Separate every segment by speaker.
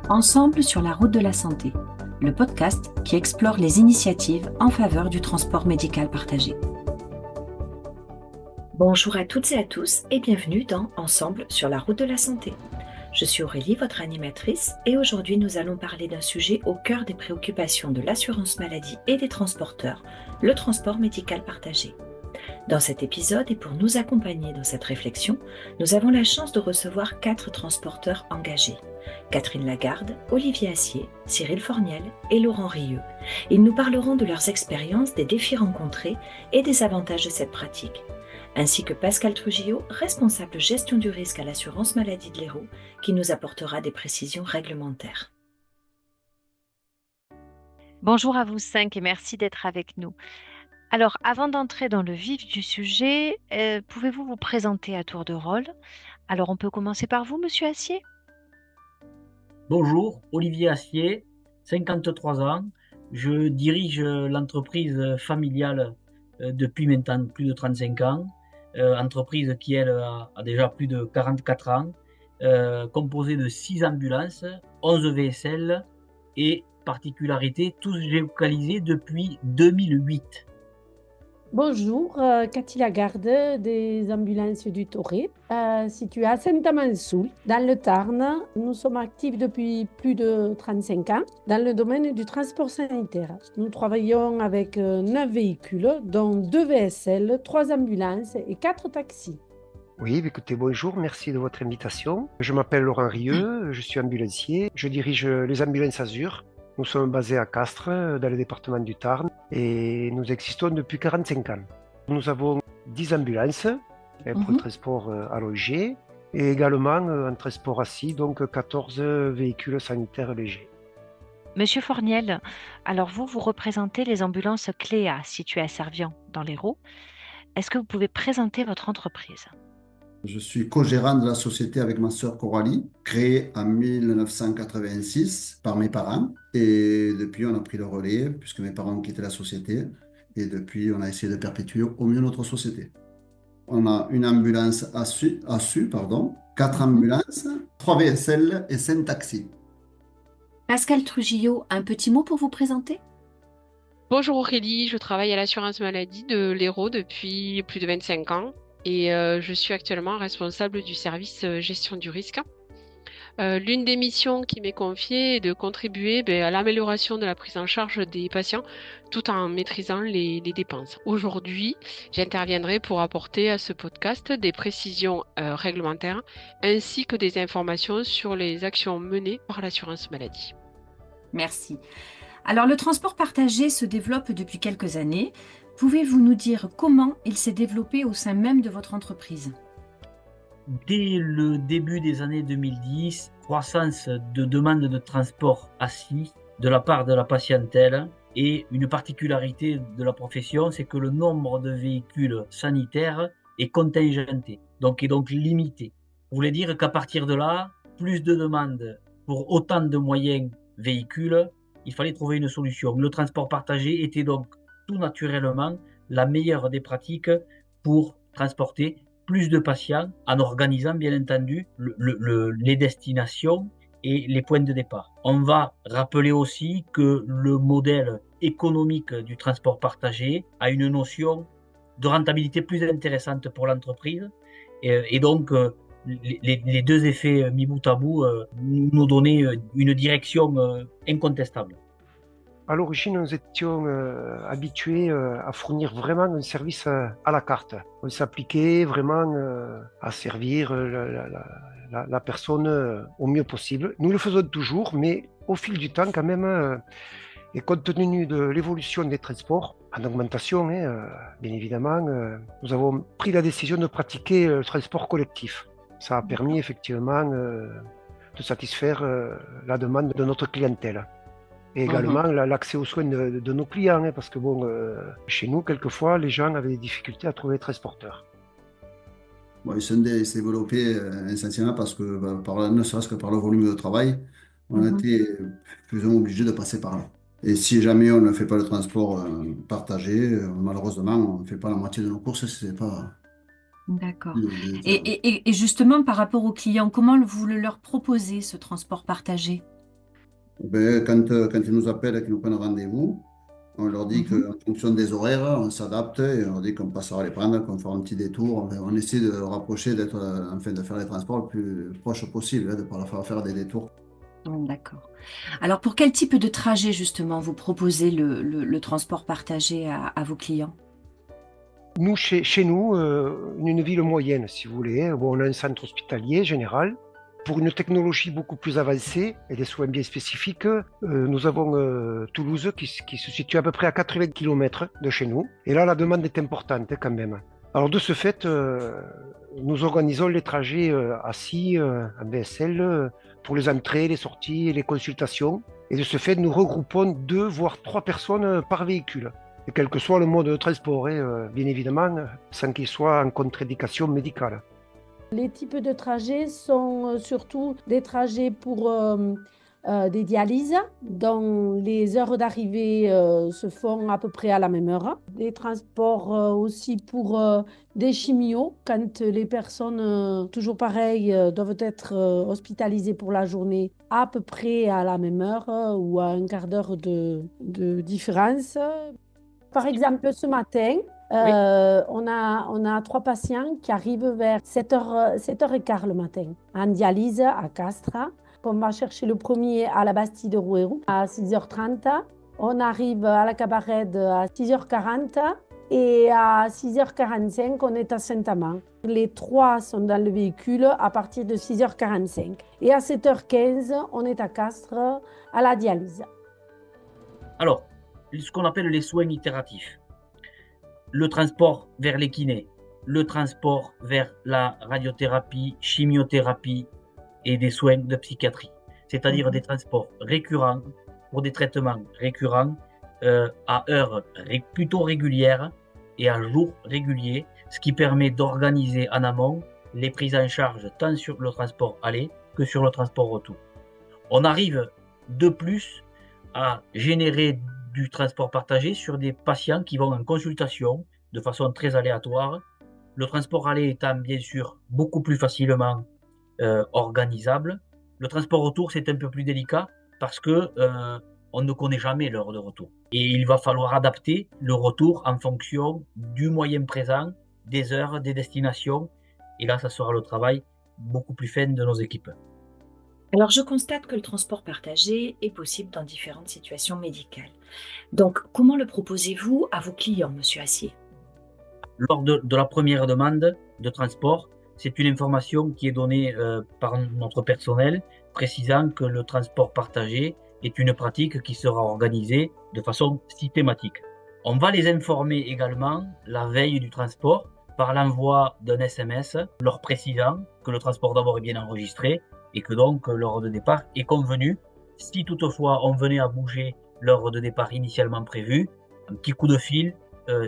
Speaker 1: Ensemble sur la route de la santé, le podcast qui explore les initiatives en faveur du transport médical partagé. Bonjour à toutes et à tous et bienvenue dans Ensemble sur la route de la santé. Je suis Aurélie, votre animatrice, et aujourd'hui nous allons parler d'un sujet au cœur des préoccupations de l'assurance maladie et des transporteurs, le transport médical partagé. Dans cet épisode et pour nous accompagner dans cette réflexion, nous avons la chance de recevoir 4 transporteurs engagés. Catherine Lagarde, Olivier Assier, Cyril Forniel et Laurent Rieux. Ils nous parleront de leurs expériences, des défis rencontrés et des avantages de cette pratique. Ainsi que Pascal Trujillo, responsable gestion du risque à l'assurance maladie de l'Hérault, qui nous apportera des précisions réglementaires.
Speaker 2: Bonjour à vous 5 et merci d'être avec nous. Alors, avant d'entrer dans le vif du sujet, pouvez-vous vous présenter à tour de rôle? Alors, on peut commencer par vous, Monsieur Assier?
Speaker 3: Bonjour, Olivier Assier, 53 ans. Je dirige l'entreprise familiale depuis maintenant plus de 35 ans. Entreprise qui, elle, a déjà plus de 44 ans, composée de 6 ambulances, 11 VSL et particularité, tous géolocalisés depuis 2008.
Speaker 4: Bonjour, Cathy Lagarde des ambulances du Toré, située à Saint-Amand-Soul, dans le Tarn. Nous sommes actifs depuis plus de 35 ans dans le domaine du transport sanitaire. Nous travaillons avec 9 véhicules, dont 2 VSL, 3 ambulances et 4 taxis.
Speaker 5: Oui, écoutez, bonjour, merci de votre invitation. Je m'appelle Laurent Rieux, je suis ambulancier, je dirige les ambulances Azur. Nous sommes basés à Castres, dans le département du Tarn, et nous existons depuis 45 ans. Nous avons 10 ambulances pour le transport à l'OIG, et également un transport assis, donc 14 véhicules sanitaires légers.
Speaker 2: Monsieur Forniel, alors vous représentez les ambulances Cléa, situées à Servian, dans l'Hérault. Est-ce que vous pouvez présenter votre entreprise?
Speaker 6: Je suis co-gérant de la société avec ma sœur Coralie, créée en 1986 par mes parents. Et depuis, on a pris le relais, puisque mes parents ont quitté la société. Et depuis, on a essayé de perpétuer au mieux notre société. On a une ambulance ASU, 4 ambulances, 3 VSL et 5 taxis.
Speaker 1: Pascal Trujillo, un petit mot pour vous présenter ?
Speaker 7: Bonjour Aurélie, je travaille à l'assurance maladie de l'Hérault depuis plus de 25 ans et je suis actuellement responsable du service gestion du risque. L'une des missions qui m'est confiée est de contribuer à l'amélioration de la prise en charge des patients tout en maîtrisant les dépenses. Aujourd'hui, j'interviendrai pour apporter à ce podcast des précisions réglementaires ainsi que des informations sur les actions menées par l'assurance maladie.
Speaker 1: Merci. Alors, le transport partagé se développe depuis quelques années. Pouvez-vous nous dire comment il s'est développé au sein même de votre entreprise ?
Speaker 3: Dès le début des années 2010, croissance de demande de transport assis de la part de la patientèle, et une particularité de la profession, c'est que le nombre de véhicules sanitaires est contingenté, donc est donc limité. Vous voulez dire qu'à partir de là, plus de demandes pour autant de moyens véhicules, il fallait trouver une solution. Le transport partagé était donc tout naturellement la meilleure des pratiques pour transporter plus de patients en organisant bien entendu les destinations et les points de départ. On va rappeler aussi que le modèle économique du transport partagé a une notion de rentabilité plus intéressante pour l'entreprise et donc les deux effets mis bout à bout nous donnaient une direction incontestable.
Speaker 5: À l'origine, nous étions habitués à fournir vraiment un service à la carte. On s'appliquait vraiment à servir la personne au mieux possible. Nous le faisons toujours, mais au fil du temps quand même, et compte tenu de l'évolution des transports, en augmentation, bien évidemment, nous avons pris la décision de pratiquer le transport collectif. Ça a permis effectivement de satisfaire la demande de notre clientèle. Et également l'accès aux soins de nos clients, parce que chez nous, quelquefois, les gens avaient des difficultés à trouver des transporteurs.
Speaker 6: Bon, il s'est développé essentiellement parce que, ne serait-ce que par le volume de travail, on a été plus ou moins obligé de passer par là. Et si jamais on ne fait pas le transport partagé, malheureusement, on ne fait pas la moitié de nos courses, si c'est pas...
Speaker 1: D'accord. Et justement, par rapport aux clients, comment vous leur proposez ce transport partagé ?
Speaker 6: Quand ils nous appellent et qu'ils nous prennent rendez-vous, on leur dit
Speaker 1: Mhm.
Speaker 6: qu'en fonction des horaires, on s'adapte et on leur dit qu'on passera les prendre, qu'on fera un petit détour. On essaie de le rapprocher, enfin, de faire les transports le plus proche possible, hein, de ne pas leur faire des détours.
Speaker 1: D'accord. Alors, pour quel type de trajet, justement, vous proposez le transport partagé à vos clients?
Speaker 5: Nous, chez nous, une ville moyenne, si vous voulez, où on a un centre hospitalier général. Pour une technologie beaucoup plus avancée et des soins bien spécifiques, nous avons Toulouse qui se situe à peu près à 80 km de chez nous. Et là, la demande est importante quand même. Alors de ce fait, nous organisons les trajets assis en VSL pour les entrées, les sorties et les consultations. Et de ce fait, nous regroupons 2 voire 3 personnes par véhicule. Et quel que soit le mode de transport, bien évidemment, sans qu'il soit en contre-indication médicale.
Speaker 4: Les types de trajets sont surtout des trajets pour des dialyses, dont les heures d'arrivée se font à peu près à la même heure. Des transports aussi pour des chimios, quand les personnes, toujours pareil, doivent être hospitalisées pour la journée à peu près à la même heure ou à un quart d'heure de différence. Par exemple, ce matin,
Speaker 1: Oui.
Speaker 4: on a 3 patients qui arrivent vers 7h15 le matin, en dialyse à Castres. On va chercher le premier à la Bastille de Rouerou à 6h30. On arrive à la Cabarède à 6h40 et à 6h45, on est à Saint-Amand. Les 3 sont dans le véhicule à partir de 6h45. Et à 7h15, on est à Castres à la dialyse.
Speaker 3: Alors, ce qu'on appelle les soins itératifs. Le transport vers les kinés, le transport vers la radiothérapie, chimiothérapie et des soins de psychiatrie. C'est-à-dire des transports récurrents pour des traitements récurrents à heures plutôt régulières et à jours réguliers, ce qui permet d'organiser en amont les prises en charge tant sur le transport aller que sur le transport retour. On arrive de plus à générer du transport partagé sur des patients qui vont en consultation de façon très aléatoire. Le transport aller étant bien sûr beaucoup plus facilement organisable. Le transport retour, c'est un peu plus délicat parce que on ne connaît jamais l'heure de retour. Et il va falloir adapter le retour en fonction du moyen présent, des heures, des destinations. Et là, ça sera le travail beaucoup plus fin de nos équipes.
Speaker 1: Alors, je constate que le transport partagé est possible dans différentes situations médicales. Donc, comment le proposez-vous à vos clients, Monsieur Assier?
Speaker 3: Lors de la première demande de transport, c'est une information qui est donnée par notre personnel, précisant que le transport partagé est une pratique qui sera organisée de façon systématique. On va les informer également la veille du transport par l'envoi d'un SMS leur précisant que le transport d'abord est bien enregistré et que donc l'heure de départ est convenue. Si toutefois on venait à bouger l'heure de départ initialement prévue, un petit coup de fil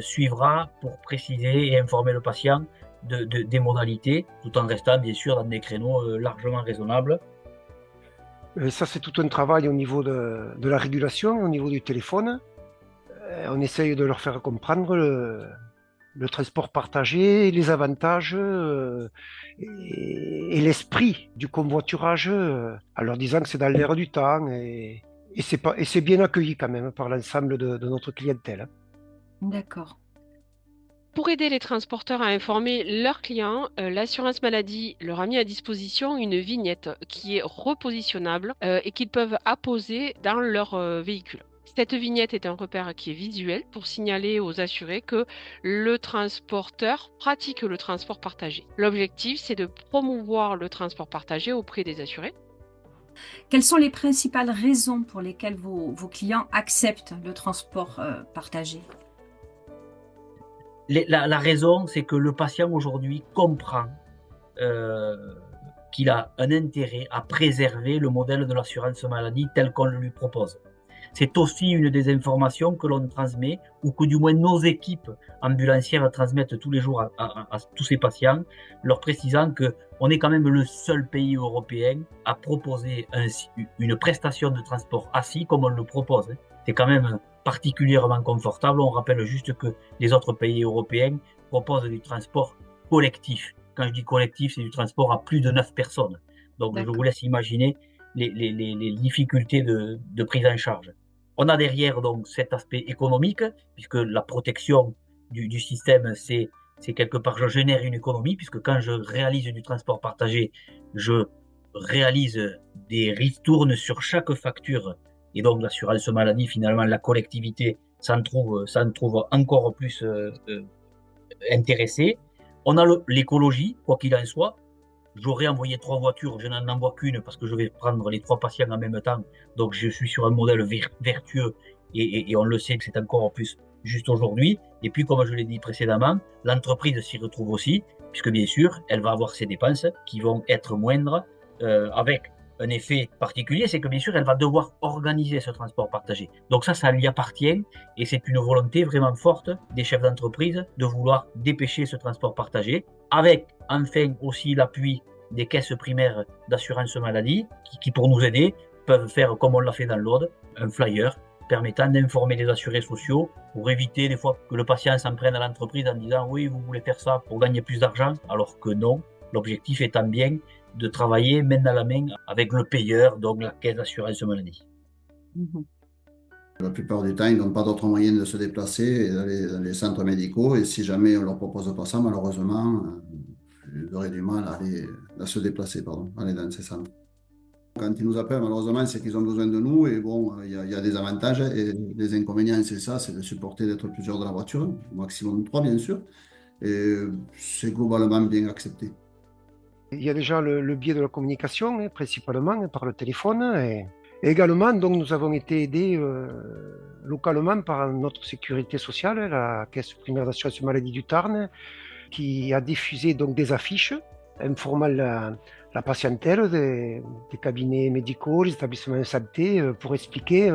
Speaker 3: suivra pour préciser et informer le patient des modalités, tout en restant bien sûr dans des créneaux largement raisonnables.
Speaker 5: Ça, c'est tout un travail au niveau de la régulation, au niveau du téléphone. On essaye de leur faire comprendre le transport partagé, les avantages et l'esprit du covoiturage, en leur disant que c'est dans l'air du temps et c'est bien accueilli quand même par l'ensemble de notre clientèle.
Speaker 1: D'accord.
Speaker 7: Pour aider les transporteurs à informer leurs clients, l'assurance maladie leur a mis à disposition une vignette qui est repositionnable et qu'ils peuvent apposer dans leur véhicule. Cette vignette est un repère qui est visuel pour signaler aux assurés que le transporteur pratique le transport partagé. L'objectif, c'est de promouvoir le transport partagé auprès des assurés.
Speaker 1: Quelles sont les principales raisons pour lesquelles vos clients acceptent le transport partagé?
Speaker 3: La raison, c'est que le patient aujourd'hui comprend qu'il a un intérêt à préserver le modèle de l'assurance maladie tel qu'on le lui propose. C'est aussi une des informations que l'on transmet, ou que du moins nos équipes ambulancières transmettent tous les jours à tous ces patients, leur précisant qu'on est quand même le seul pays européen à proposer une prestation de transport assis comme on le propose. C'est quand même particulièrement confortable. On rappelle juste que les autres pays européens proposent du transport collectif. Quand je dis collectif, c'est du transport à plus de 9 personnes. Donc je vous laisse imaginer les difficultés de prise en charge. On a derrière donc cet aspect économique, puisque la protection du système, c'est quelque part, je génère une économie, puisque quand je réalise du transport partagé, je réalise des ristournes sur chaque facture, et donc l'assurance maladie, finalement, la collectivité s'en trouve encore plus intéressée. On a l'écologie, quoi qu'il en soit. J'aurais envoyé 3 voitures, je n'en envoie qu'une parce que je vais prendre les 3 patients en même temps. Donc je suis sur un modèle vertueux et on le sait que c'est encore plus juste aujourd'hui. Et puis, comme je l'ai dit précédemment, l'entreprise s'y retrouve aussi, puisque bien sûr, elle va avoir ses dépenses qui vont être moindres, avec un effet particulier, c'est que bien sûr, elle va devoir organiser ce transport partagé. Donc ça lui appartient, et c'est une volonté vraiment forte des chefs d'entreprise de vouloir dépêcher ce transport partagé, avec enfin aussi l'appui des caisses primaires d'assurance maladie, qui pour nous aider, peuvent faire, comme on l'a fait dans l'Aude, un flyer permettant d'informer les assurés sociaux pour éviter des fois que le patient s'en prenne à l'entreprise en disant « oui, vous voulez faire ça pour gagner plus d'argent », alors que non, l'objectif étant bien de travailler main dans la main avec le payeur, donc la caisse d'assurance maladie.
Speaker 6: La plupart du temps, ils n'ont pas d'autre moyen de se déplacer et d'aller dans les centres médicaux. Et si jamais on ne leur propose pas ça, malheureusement, ils auraient du mal à se déplacer, aller dans ces centres. Quand ils nous appellent, malheureusement, c'est qu'ils ont besoin de nous. Et bon, il y a des avantages et des inconvénients, c'est ça, c'est de supporter d'être plusieurs dans la voiture, au maximum 3, bien sûr. Et c'est globalement bien accepté.
Speaker 5: Il y a déjà le biais de la communication, principalement par le téléphone. Et également, donc, nous avons été aidés localement par notre sécurité sociale, la Caisse primaire d'assurance maladie du Tarn, qui a diffusé donc des affiches informant la patientèle des cabinets médicaux, les établissements de santé, pour expliquer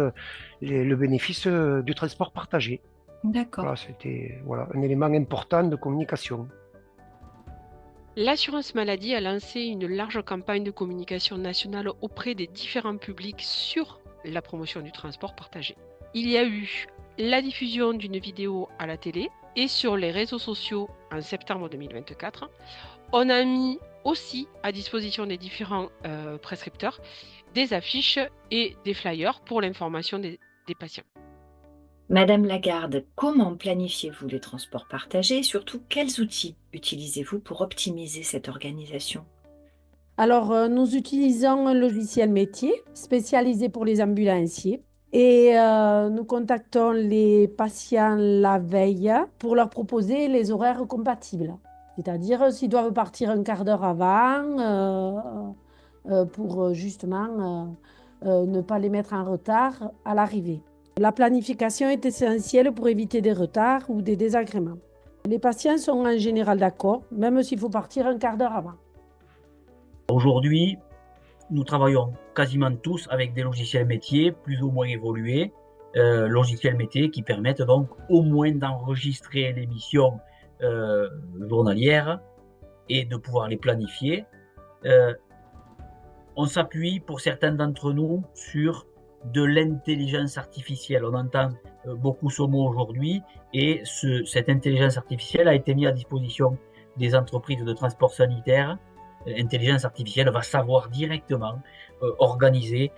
Speaker 5: le bénéfice du transport partagé.
Speaker 1: D'accord.
Speaker 5: Voilà, c'était un élément important de communication.
Speaker 7: L'assurance maladie a lancé une large campagne de communication nationale auprès des différents publics sur la promotion du transport partagé. Il y a eu la diffusion d'une vidéo à la télé et sur les réseaux sociaux en septembre 2024. On a mis aussi à disposition des différents prescripteurs des affiches et des flyers pour l'information des patients.
Speaker 1: Madame Lagarde, comment planifiez-vous les transports partagés et surtout quels outils utilisez-vous pour optimiser cette organisation?
Speaker 4: Alors, nous utilisons un logiciel métier spécialisé pour les ambulanciers et nous contactons les patients la veille pour leur proposer les horaires compatibles. C'est-à-dire s'ils doivent partir un quart d'heure avant pour justement ne pas les mettre en retard à l'arrivée. La planification est essentielle pour éviter des retards ou des désagréments. Les patients sont en général d'accord, même s'il faut partir un quart d'heure avant.
Speaker 3: Aujourd'hui, nous travaillons quasiment tous avec des logiciels métiers plus ou moins évolués, logiciels métiers qui permettent donc au moins d'enregistrer les missions journalières et de pouvoir les planifier. On s'appuie pour certains d'entre nous sur de l'intelligence artificielle. On entend beaucoup ce mot aujourd'hui et cette intelligence artificielle a été mise à disposition des entreprises de transport sanitaire. L'intelligence artificielle va savoir directement organiser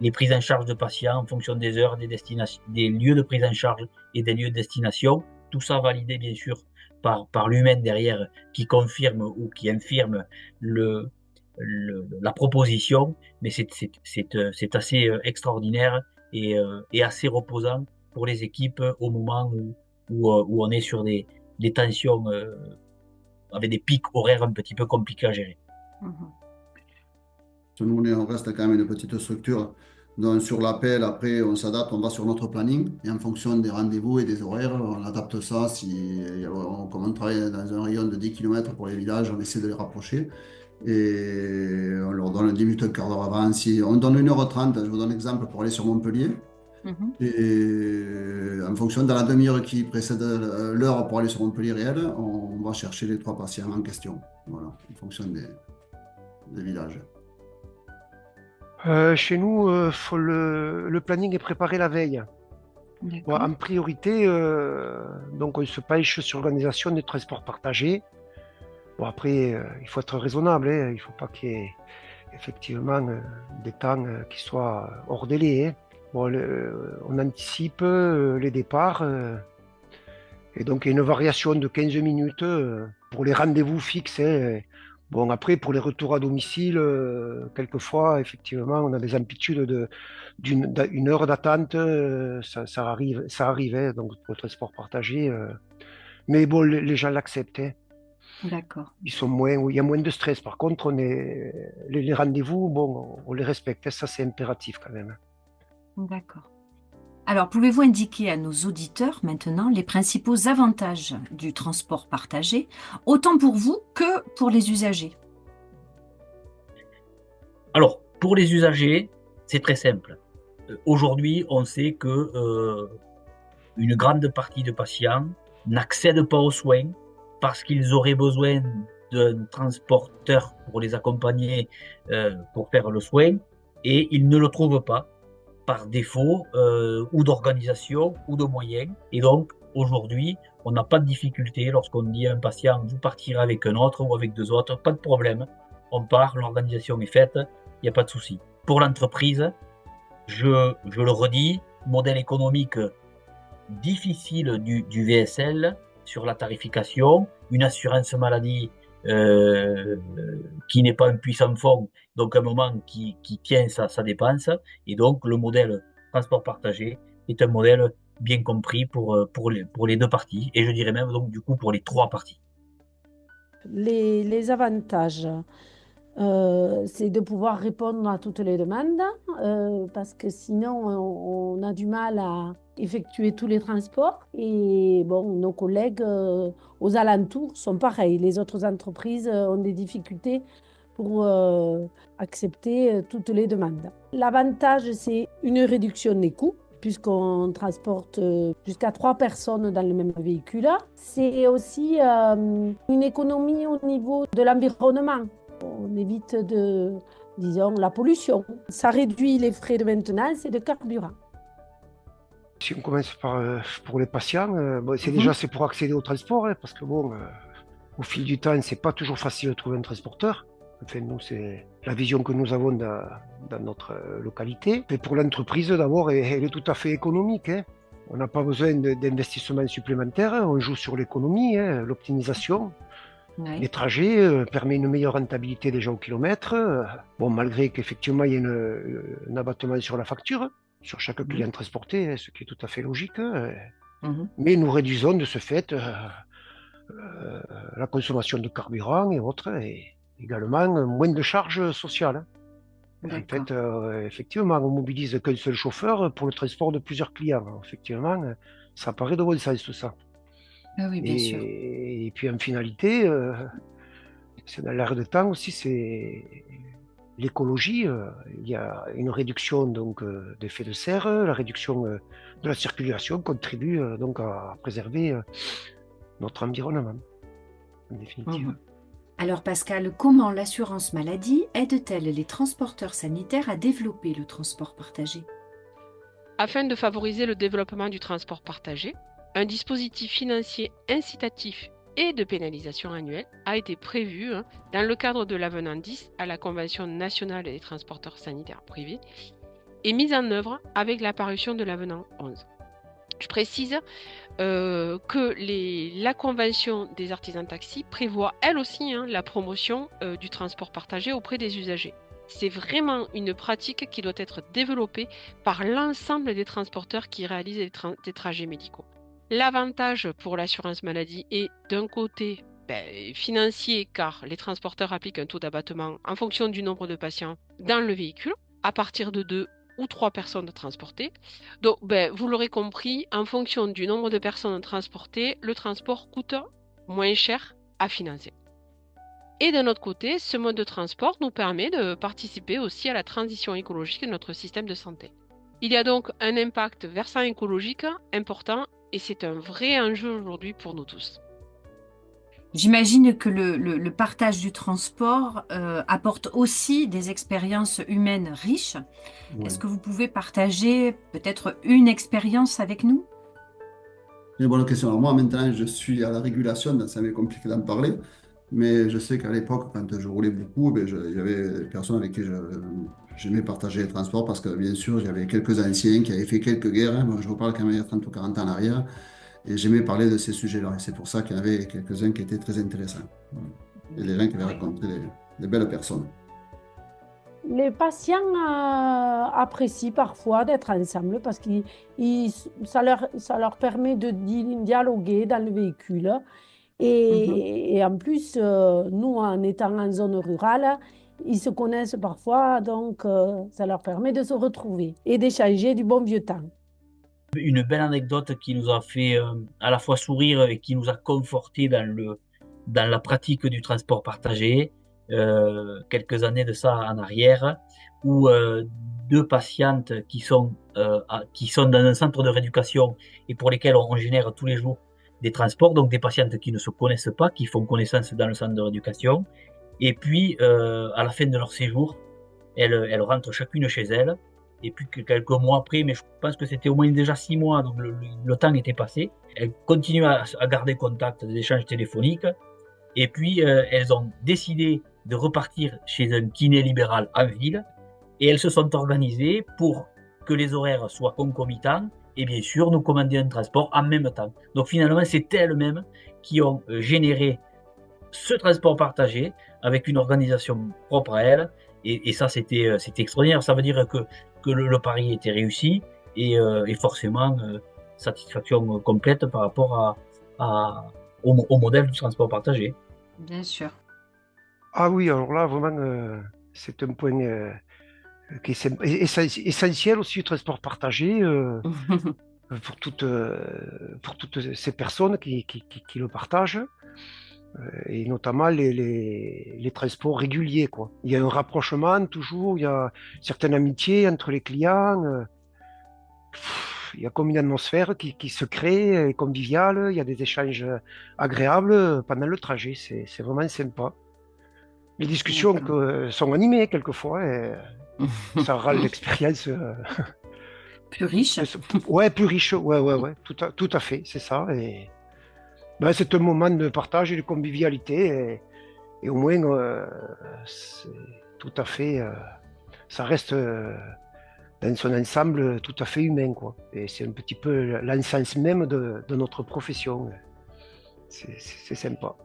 Speaker 3: les prises en charge de patients en fonction des heures, des lieux de prise en charge et des lieux de destination. Tout ça validé bien sûr par l'humain derrière qui confirme ou qui infirme la proposition, mais c'est assez extraordinaire et assez reposant pour les équipes au moment où on est sur des tensions avec des pics horaires un petit peu compliqués à gérer.
Speaker 6: Nous, on reste quand même une petite structure. Donc, sur l'appel, après, on s'adapte, on va sur notre planning et en fonction des rendez-vous et des horaires, on adapte ça. Comme on travaille dans un rayon de 10 km pour les villages, on essaie de les rapprocher et on leur donne 10 minutes, un quart d'heure avant. Si on donne 1h30, je vous donne l'exemple pour aller sur Montpellier. Et en fonction de la demi-heure qui précède l'heure pour aller sur Montpellier réel, on va chercher les 3 patients en question. Voilà, en fonction des villages.
Speaker 5: Chez nous, le planning est préparé la veille. Bon, en priorité, donc on se penche sur l'organisation des transports partagés. Bon, après, il faut être raisonnable, il ne faut pas qu'il y ait effectivement des temps qui soient hors délai. Hein. Bon, on anticipe les départs et donc il y a une variation de 15 minutes pour les rendez-vous fixes. Hein. Bon, après, pour les retours à domicile, quelquefois, effectivement, on a des amplitudes d'une heure d'attente. Ça arrive hein, donc pour le transport partagé. Mais bon, les gens l'acceptent. Hein.
Speaker 1: D'accord.
Speaker 5: Il y a moins de stress. Par contre, les rendez-vous, bon, on les respecte. Ça, c'est impératif quand même.
Speaker 1: D'accord. Alors, pouvez-vous indiquer à nos auditeurs maintenant les principaux avantages du transport partagé, autant pour vous que pour les usagers?
Speaker 3: Alors, pour les usagers, c'est très simple. Aujourd'hui, on sait que une grande partie de patients n'accèdent pas aux soins parce qu'ils auraient besoin d'un transporteur pour les accompagner pour faire le soin et ils ne le trouvent pas par défaut ou d'organisation ou de moyens. Et donc, aujourd'hui, on n'a pas de difficulté lorsqu'on dit à un patient, vous partirez avec un autre ou avec deux autres, pas de problème. On part, l'organisation est faite, il n'y a pas de souci. Pour l'entreprise, je le redis, modèle économique difficile du VSL sur la tarification, une assurance maladie qui n'est pas un puissant fonds, donc à un moment qui tient sa dépense, et donc le modèle transport partagé est un modèle bien compris pour les deux parties, et je dirais même donc du coup pour les trois parties.
Speaker 4: Les avantages, c'est de pouvoir répondre à toutes les demandes, parce que sinon, on a du mal à effectuer tous les transports. Et bon, nos collègues aux alentours sont pareils. Les autres entreprises ont des difficultés pour accepter toutes les demandes. L'avantage, c'est une réduction des coûts, puisqu'on transporte jusqu'à 3 personnes dans le même véhicule. C'est aussi une économie au niveau de l'environnement. On évite disons, la pollution. Ça réduit les frais de maintenance et de carburant.
Speaker 5: Si on commence pour les patients, bon, c'est pour accéder au transport, hein, parce que bon, au fil du temps, c'est pas toujours facile de trouver un transporteur. Enfin, nous, c'est la vision que nous avons dans notre localité. Et pour l'entreprise, d'abord, elle est tout à fait économique. Hein. On n'a pas besoin d'investissements supplémentaires. Hein. On joue sur l'économie, hein, l'optimisation.
Speaker 1: Oui.
Speaker 5: Les trajets permettent une meilleure rentabilité déjà au kilomètre. Bon, malgré qu'effectivement, il y ait un abattement sur la facture, sur chaque client transporté, hein, ce qui est tout à fait logique. Mais nous réduisons de ce fait la consommation de carburant et autres, et également moins de charges sociales. En fait, effectivement, on mobilise qu'un seul chauffeur pour le transport de plusieurs clients. Effectivement, ça paraît de bon sens tout ça.
Speaker 1: Ah oui, bien sûr.
Speaker 5: Et puis en finalité, c'est dans l'air de temps aussi, c'est l'écologie. Il y a une réduction donc d'effets de serre, la réduction de la circulation contribue donc à préserver notre environnement, en définitive.
Speaker 1: Alors Pascal, comment l'assurance maladie aide-t-elle les transporteurs sanitaires à développer le transport partagé?
Speaker 7: Afin de favoriser le développement du transport partagé, un dispositif financier incitatif et de pénalisation annuelle a été prévu dans le cadre de l'avenant 10 à la Convention nationale des transporteurs sanitaires privés et mis en œuvre avec la parution de l'avenant 11. Je précise que la Convention des artisans taxis prévoit elle aussi la promotion du transport partagé auprès des usagers. C'est vraiment une pratique qui doit être développée par l'ensemble des transporteurs qui réalisent des trajets médicaux. L'avantage pour l'assurance maladie est d'un côté financier, car les transporteurs appliquent un taux d'abattement en fonction du nombre de patients dans le véhicule, à partir de 2 ou 3 personnes transportées. Donc, vous l'aurez compris, en fonction du nombre de personnes transportées, le transport coûte moins cher à financer. Et d'un autre côté, ce mode de transport nous permet de participer aussi à la transition écologique de notre système de santé. Il y a donc un impact versant écologique important et c'est un vrai enjeu aujourd'hui pour nous tous.
Speaker 1: J'imagine que le partage du transport apporte aussi des expériences humaines riches.
Speaker 6: Ouais.
Speaker 1: Est-ce que vous pouvez partager peut-être une expérience avec nous?
Speaker 6: C'est une bonne question. Alors moi, maintenant, je suis à la régulation, donc ça m'est compliqué d'en parler. Mais je sais qu'à l'époque, quand je roulais beaucoup, ben, il y avait des personnes avec qui j'aimais partager les transports parce que bien sûr, j'avais quelques anciens qui avaient fait quelques guerres. Hein. Bon, je vous parle quand même il y a 30 ou 40 ans en arrière. Et j'aimais parler de ces sujets-là. Et c'est pour ça qu'il y en avait quelques-uns qui étaient très intéressants. Voilà. Et les gens qui avaient
Speaker 2: Oui.
Speaker 6: rencontré des belles personnes.
Speaker 4: Les patients apprécient parfois d'être ensemble parce que ça leur permet de dialoguer dans le véhicule.
Speaker 2: Mhm.
Speaker 4: Et en plus, nous, en étant en zone rurale, ils se connaissent parfois, donc ça leur permet de se retrouver et d'échanger du bon vieux temps.
Speaker 3: Une belle anecdote qui nous a fait à la fois sourire et qui nous a conforté dans la pratique du transport partagé, quelques années de ça en arrière, où deux patientes qui sont dans un centre de rééducation et pour lesquelles on génère tous les jours des transports, donc des patientes qui ne se connaissent pas, qui font connaissance dans le centre de rééducation, et puis à la fin de leur séjour, elles rentrent chacune chez elles. Et puis que quelques mois après, mais je pense que c'était au moins déjà 6 mois, donc le temps était passé. Elles continuent à garder contact, des échanges téléphoniques. Et puis elles ont décidé de repartir chez un kiné libéral en ville. Et elles se sont organisées pour que les horaires soient concomitants et bien sûr nous commander un transport en même temps. Donc finalement, c'est elles-mêmes qui ont généré ce transport partagé avec une organisation propre à elles. Et ça, c'était extraordinaire. Ça veut dire que le pari était réussi et forcément satisfaction complète par rapport au modèle du transport partagé.
Speaker 2: Bien sûr.
Speaker 5: Ah oui, alors là, vraiment, c'est un point qui est essentiel aussi, le transport partagé, pour toutes ces personnes qui le partagent, et notamment les transports réguliers, quoi. Il y a un rapprochement toujours, il y a certaines amitiés entre les clients. Il y a comme une atmosphère qui se crée, conviviale, il y a des échanges agréables pendant le trajet, c'est vraiment sympa. Les discussions
Speaker 2: D'accord.
Speaker 5: sont animées quelquefois, et ça rend l'expérience
Speaker 1: Plus riche.
Speaker 5: ouais, plus riche, ouais, tout à fait, c'est ça. Et ben, c'est un moment de partage et de convivialité, et au moins, c'est tout à fait, ça reste dans son ensemble tout à fait humain, quoi. Et c'est un petit peu l'essence même de notre profession. C'est sympa.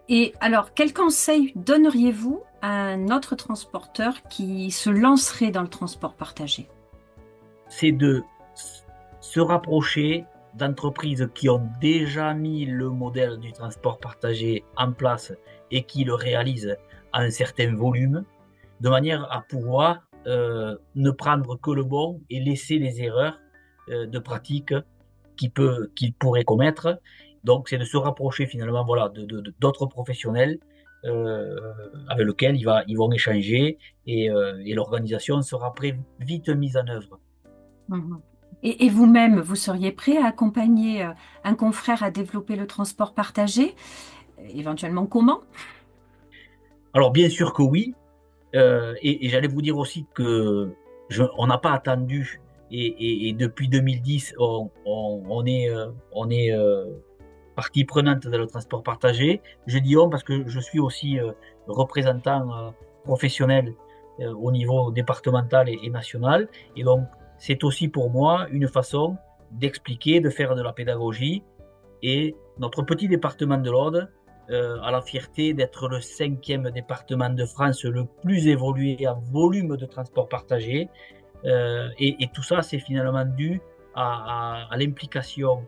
Speaker 1: Et alors, quel conseil donneriez-vous à un autre transporteur qui se lancerait dans le transport partagé?
Speaker 3: C'est de se rapprocher d'entreprises qui ont déjà mis le modèle du transport partagé en place et qui le réalisent à un certain volume, de manière à pouvoir ne prendre que le bon et laisser les erreurs de pratique qu'il pourrait commettre. Donc, c'est de se rapprocher finalement voilà, d'autres professionnels avec lesquels ils vont échanger et l'organisation sera vite mise en œuvre.
Speaker 1: Mhm. Et vous-même, vous seriez prêt à accompagner un confrère à développer le transport partagé? Éventuellement, comment?
Speaker 3: Alors, bien sûr que oui, et j'allais vous dire aussi que on n'a pas attendu et depuis 2010, on est partie prenante dans le transport partagé. Je dis on parce que je suis aussi représentant professionnel au niveau départemental et national. Et donc, c'est aussi pour moi une façon d'expliquer, de faire de la pédagogie. Et notre petit département de l'Aude a la fierté d'être le 5e département de France le plus évolué en volume de transport partagé. Et tout ça, c'est finalement dû à l'implication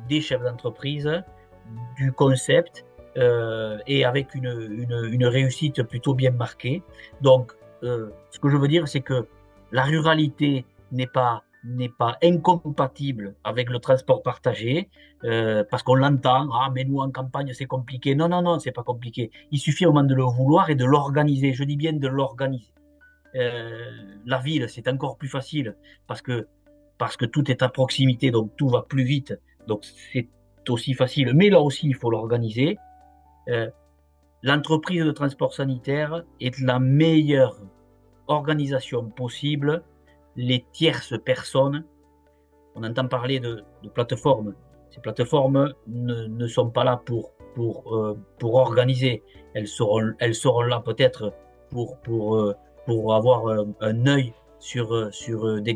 Speaker 3: des chefs d'entreprise, du concept, et avec une réussite plutôt bien marquée. Donc, ce que je veux dire, c'est que la ruralité n'est pas incompatible avec le transport partagé, parce qu'on l'entend, ah mais nous en campagne c'est compliqué. Non, non, non, c'est pas compliqué. Il suffit au moins de le vouloir et de l'organiser. Je dis bien de l'organiser. La ville, c'est encore plus facile parce que tout est à proximité, donc tout va plus vite. Donc c'est aussi facile. Mais là aussi, il faut l'organiser. Euh, L'entreprise de transport sanitaire est la meilleure organisation possible. Les tierces personnes, on entend parler de plateformes. Ces plateformes ne sont pas là pour pour organiser. Elles seront là peut-être pour avoir un œil sur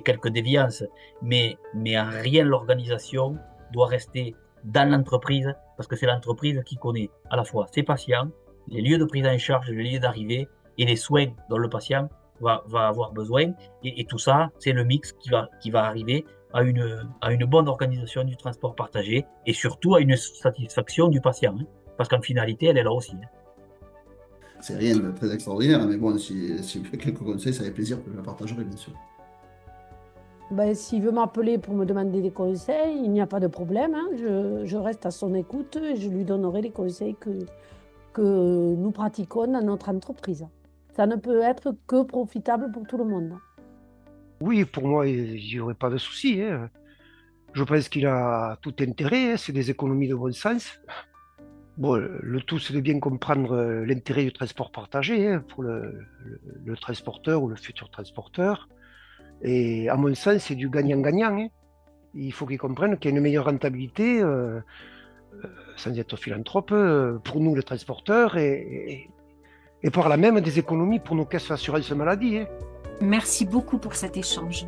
Speaker 3: quelques déviances, mais en rien l'organisation doit rester dans l'entreprise, parce que c'est l'entreprise qui connaît à la fois ses patients, les lieux de prise en charge, les lieux d'arrivée et les soins dont le patient va avoir besoin. Et tout ça, c'est le mix qui va arriver à une bonne organisation du transport partagé et surtout à une satisfaction du patient, hein, parce qu'en finalité, elle est là aussi. Hein.
Speaker 6: C'est rien de très extraordinaire, mais bon, si vous avez quelques conseils, ça fait plaisir que je la partagerai, bien sûr.
Speaker 4: Ben, s'il veut m'appeler pour me demander des conseils, il n'y a pas de problème. Hein. Je reste à son écoute et je lui donnerai les conseils que nous pratiquons dans notre entreprise. Ça ne peut être que profitable pour tout le monde.
Speaker 5: Oui, pour moi, il n'y aurait pas de souci. Hein. Je pense qu'il a tout intérêt, hein. C'est des économies de bon sens. Bon, le tout, c'est de bien comprendre l'intérêt du transport partagé, hein, pour le transporteur ou le futur transporteur. Et à mon sens, c'est du gagnant-gagnant. Hein. Il faut qu'ils comprennent qu'il y a une meilleure rentabilité, sans être philanthrope, pour nous, les transporteurs, et par là même des économies pour nos caisses d'assurance maladie. Hein.
Speaker 1: Merci beaucoup pour cet échange.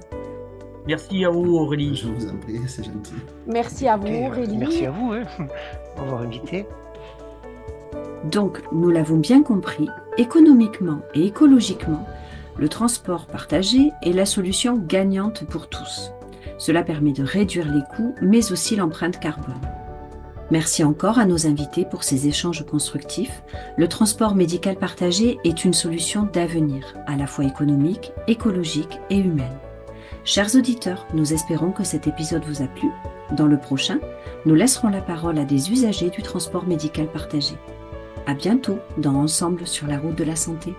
Speaker 3: Merci à vous, Aurélie.
Speaker 6: Je vous en prie, c'est gentil.
Speaker 4: Merci à vous, Aurélie.
Speaker 5: Merci à vous, hein, de m'avoir invité.
Speaker 1: Donc, nous l'avons bien compris, économiquement et écologiquement, le transport partagé est la solution gagnante pour tous. Cela permet de réduire les coûts, mais aussi l'empreinte carbone. Merci encore à nos invités pour ces échanges constructifs. Le transport médical partagé est une solution d'avenir, à la fois économique, écologique et humaine. Chers auditeurs, nous espérons que cet épisode vous a plu. Dans le prochain, nous laisserons la parole à des usagers du transport médical partagé. À bientôt dans Ensemble sur la route de la santé.